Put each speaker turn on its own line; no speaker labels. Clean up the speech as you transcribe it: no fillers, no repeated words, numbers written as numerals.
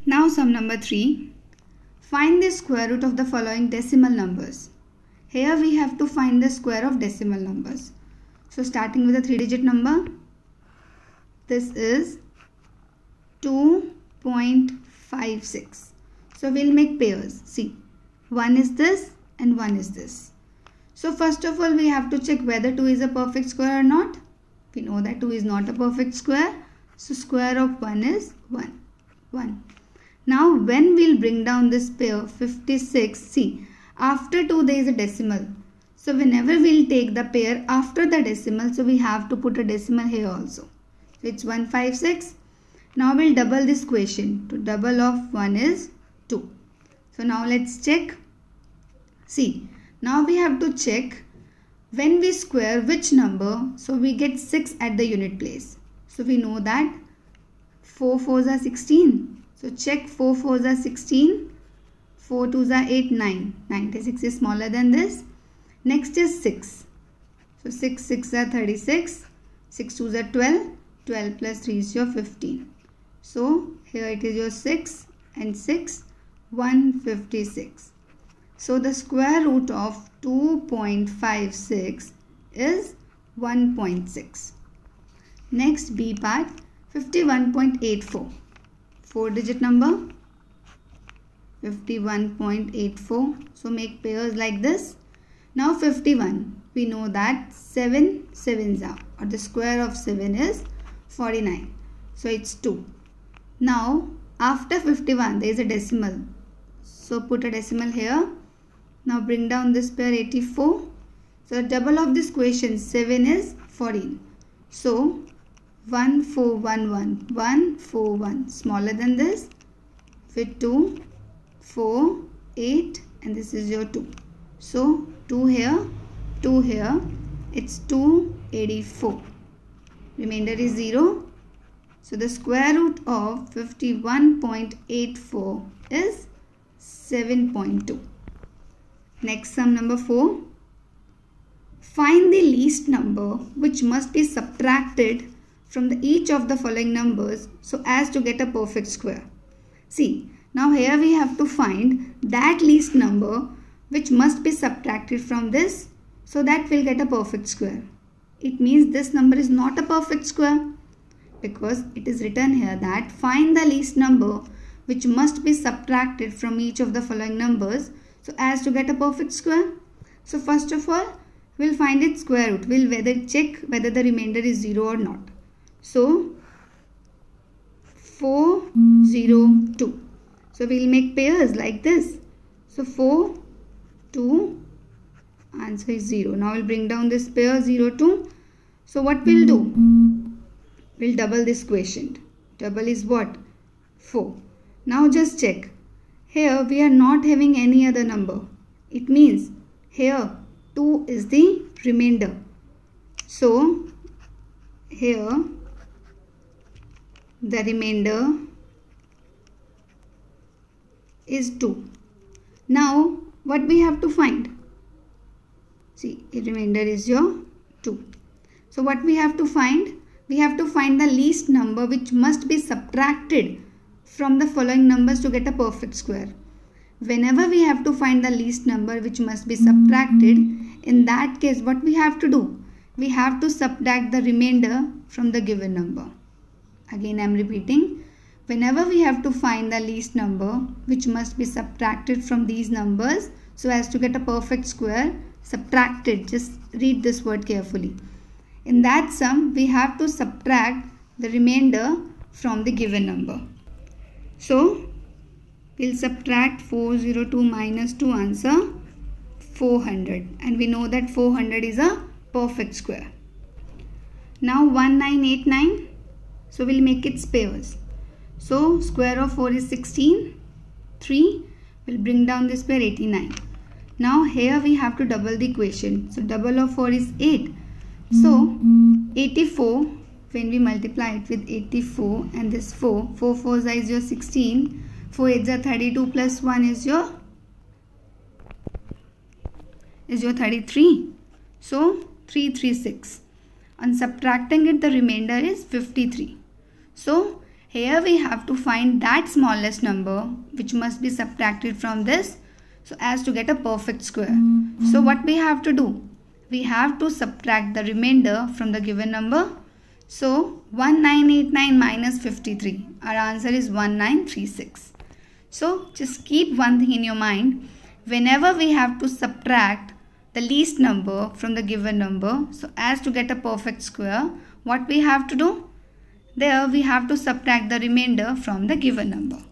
Now sum number 3. Find the square root of the following decimal numbers. Here we have to find the square of decimal numbers. So starting with a 3-digit number. This is 2.56. So we'll make pairs. See, one is this and one is this. So first of all, we have to check whether 2 is a perfect square or not. We know that 2 is not a perfect square. So square of 1 is 1. Now when we'll bring down this pair 56, see, after 2 there is a decimal. So whenever we'll take the pair after the decimal, so we have to put a decimal here also. So it's 156. Now we'll double this quotient. To double of 1 is 2. So now let's check. See, now we have to check when we square which number. So we get 6 at the unit place. So we know that 4 4s are 16. So check 4 4s are 16. 4 2s are 8, 9. 96 is smaller than this. Next is 6. So 6 6 are 36. 6 2s are 12. 12 plus 3 is your 15. So here it is your 6 and 6, 156. So the square root of 2.56 is 1.6. Next B part, 51.84. 4-digit number, 51.84. So make pairs like this. Now 51, we know that 7 sevens are, or the square of 7 is 49. So it's 2. Now after 51 there is a decimal. So put a decimal here. Now bring down this pair 84. So double of this quotient 7 is 14. So 1411, 141, smaller than this with 2, 4, 8, and this is your 2. So 2 here, 2 here, it's 284. Remainder is 0. So the square root of 51.84 is 7.2. Next sum number 4. Find the least number which must be subtracted from each of the following numbers so as to get a perfect square. See, now here we have to find that least number which must be subtracted from this so that we'll get a perfect square. It means this number is not a perfect square because it is written here that find the least number which must be subtracted from each of the following numbers so as to get a perfect square. So first of all, we'll find its square root. We'll check whether the remainder is 0 or not. So 402. So we'll make pairs like this. So 4, 2, answer is 0. Now we'll bring down this pair 0, 2. So what we'll do? We'll double this quotient. Double is what? 4. Now just check. Here we are not having any other number. It means here 2 is the remainder. So here the remainder is 2. Now what we have to find? See, the remainder is your 2. So what we have to find? We have to find the least number which must be subtracted from the following numbers to get a perfect square. Whenever we have to find the least number which must be subtracted, in that case what we have to do? We have to subtract the remainder from the given number. Again I am repeating. Whenever we have to find the least number which must be subtracted from these numbers so as to get a perfect square, subtracted, just read this word carefully. In that sum, we have to subtract the remainder from the given number. So, we'll subtract 402 minus 2, answer 400. And we know that 400 is a perfect square. Now 1989. So, we'll make its pairs. So, square of 4 is 16. 3. We'll bring down this pair 89. Now, here we have to double the quotient. So, double of 4 is 8. So 84, when we multiply it with 84 and this 4 4s is your 16, 4 8s are 32 plus 1 is your 33. So 336. On subtracting it, the remainder is 53. So Here we have to find that smallest number which must be subtracted from this so as to get a perfect square. So what we have to do? We have to subtract the remainder from the given number. So 1989 minus 53. Our answer is 1936. So just keep one thing in your mind. Whenever we have to subtract the least number from the given number so as to get a perfect square, what we have to do? There we have to subtract the remainder from the given number.